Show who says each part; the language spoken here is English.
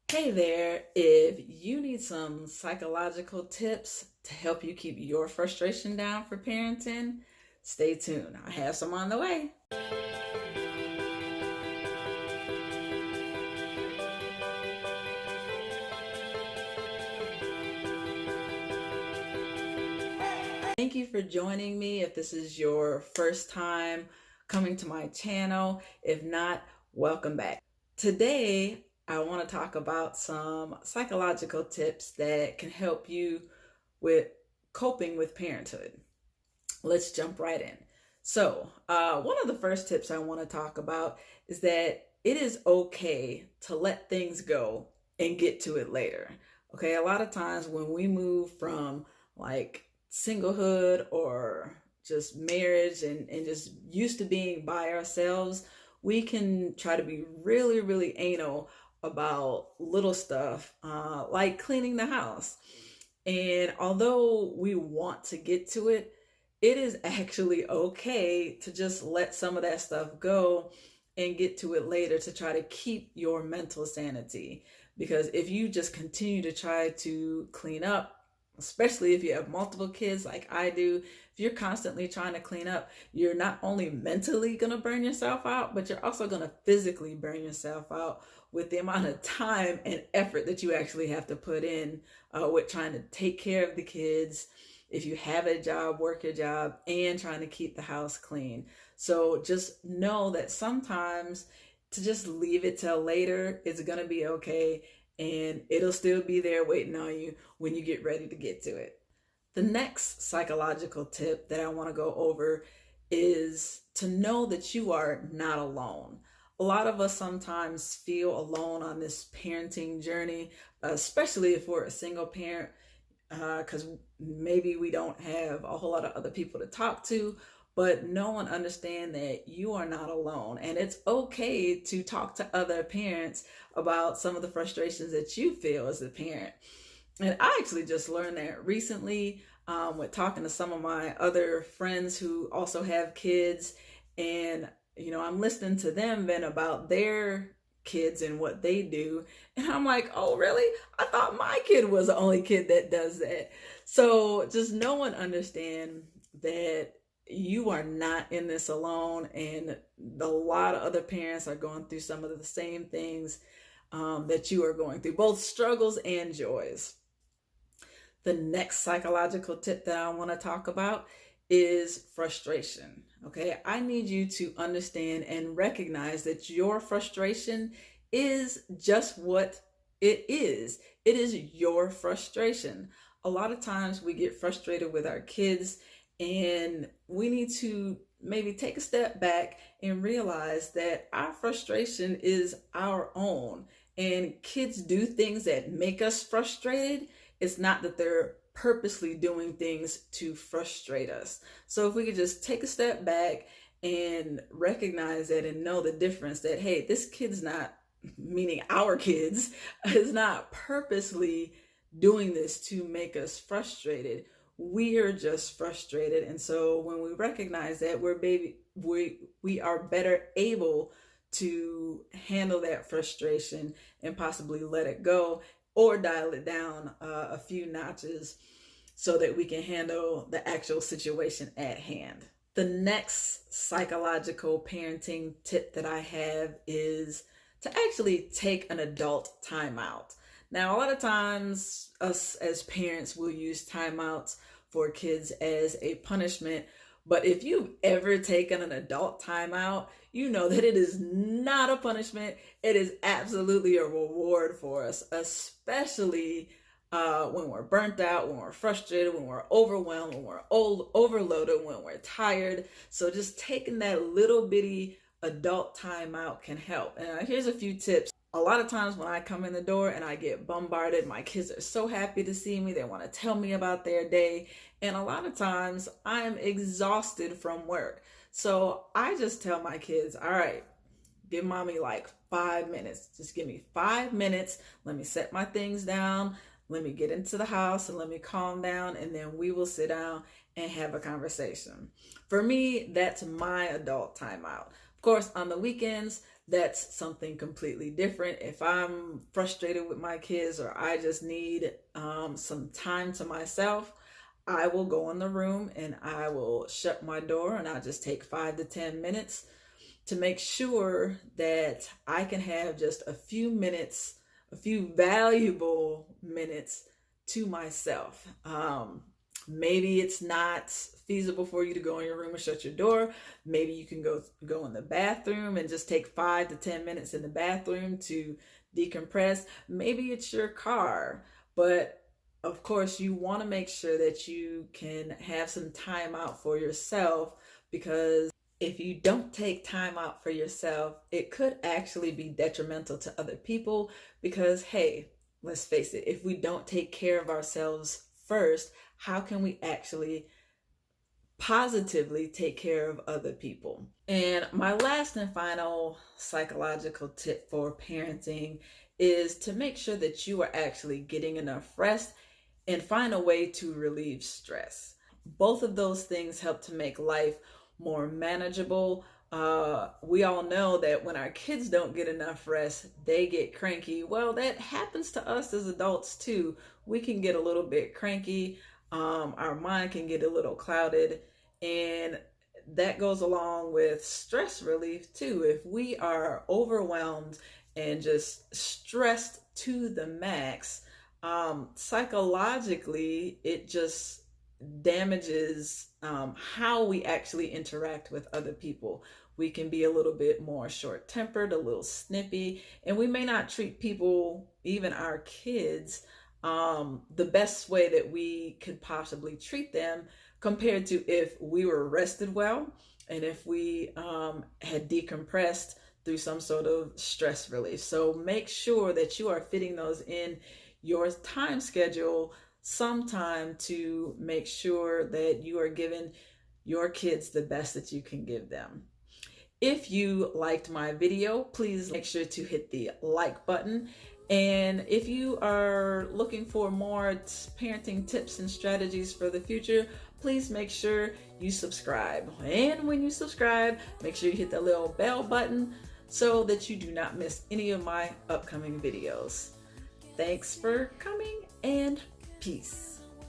Speaker 1: Hey there, if you need some psychological tips to help you keep your frustration down for parenting, stay tuned. I have some on the way. Thank you for joining me. If this is your first time coming to my channel, if not, welcome back. Today, I want to talk about some psychological tips that can help you with coping with parenthood. Let's jump right in. So, one of the first tips I want to talk about is that it is okay to let things go and get to it later. Okay, a lot of times when we move from like singlehood or just marriage and just used to being by ourselves, we can try to be really, really anal about little stuff like cleaning the house. And although we want to get to it, it is actually okay to just let some of that stuff go and get to it later to try to keep your mental sanity. Because if you just continue to try to clean up, especially if you have multiple kids like I do, if you're constantly trying to clean up, you're not only mentally going to burn yourself out, but you're also going to physically burn yourself out with the amount of time and effort that you actually have to put in with trying to take care of the kids. If you have a job, work your job, and trying to keep the house clean. So just know that sometimes to just leave it till later is going to be okay, and it'll still be there waiting on you when you get ready to get to it. The next psychological tip that I want to go over is to know that you are not alone. A lot of us sometimes feel alone on this parenting journey, especially if we're a single parent, because maybe we don't have a whole lot of other people to talk to, but no one understand that you are not alone. And it's okay to talk to other parents about some of the frustrations that you feel as a parent. And I actually just learned that recently with talking to some of my other friends who also have kids. And, I'm listening to them vent about their kids and what they do. And I'm like, oh, really? I thought my kid was the only kid that does that. So just no one understand that you are not in this alone. And a lot of other parents are going through some of the same things that you are going through, both struggles and joys. The next psychological tip that I want to talk about is frustration. Okay, I need you to understand and recognize that your frustration is just what it is. It is your frustration. A lot of times we get frustrated with our kids, and we need to maybe take a step back and realize that our frustration is our own. And kids do things that make us frustrated. It's not that they're purposely doing things to frustrate us. So if we could just take a step back and recognize that and know the difference that, hey, this kid's not, meaning our kids, is not purposely doing this to make us frustrated. We are just frustrated. And so when we recognize that, we are better able to handle that frustration and possibly let it go or dial it down a few notches so that we can handle the actual situation at hand. The next psychological parenting tip that I have is to actually take an adult timeout. Now, a lot of times us as parents will use timeouts for kids as a punishment, but if you've ever taken an adult timeout, you know that it is not a punishment. It is absolutely a reward for us, especially when we're burnt out, when we're frustrated, when we're overwhelmed, when we're overloaded, when we're tired. So just taking that little bitty adult timeout can help. And here's a few tips. A lot of times when I come in the door and I get bombarded, my kids are so happy to see me. They want to tell me about their day. And a lot of times I'm exhausted from work. So I just tell my kids, all right, give mommy like 5 minutes. Just give me 5 minutes. Let me set my things down. Let me get into the house and let me calm down. And then we will sit down and have a conversation. For me, that's my adult timeout. Of course, on the weekends, that's something completely different. If I'm frustrated with my kids or I just need some time to myself, I will go in the room and I will shut my door and I'll just take 5 to 10 minutes to make sure that I can have just a few minutes, a few valuable minutes to myself. Maybe it's not feasible for you to go in your room and shut your door. Maybe you can go in the bathroom and just take 5 to 10 minutes in the bathroom to decompress. Maybe it's your car, but of course you want to make sure that you can have some time out for yourself, because if you don't take time out for yourself, it could actually be detrimental to other people. Because, hey, let's face it, if we don't take care of ourselves first, how can we actually positively take care of other people? And my last and final psychological tip for parenting is to make sure that you are actually getting enough rest and find a way to relieve stress. Both of those things help to make life more manageable. We all know that when our kids don't get enough rest, they get cranky. Well, that happens to us as adults too. We can get a little bit cranky. Our mind can get a little clouded, and that goes along with stress relief too. If we are overwhelmed and just stressed to the max, psychologically, it just damages how we actually interact with other people. We can be a little bit more short-tempered, a little snippy, and we may not treat people, even our kids, the best way that we could possibly treat them, compared to if we were rested well and if we had decompressed through some sort of stress relief. So make sure that you are fitting those in your time schedule sometime to make sure that you are giving your kids the best that you can give them. If you liked my video, please make sure to hit the like button. And if you are looking for more parenting tips and strategies for the future, please make sure you subscribe. And when you subscribe, make sure you hit the little bell button so that you do not miss any of my upcoming videos. Thanks for coming, and peace.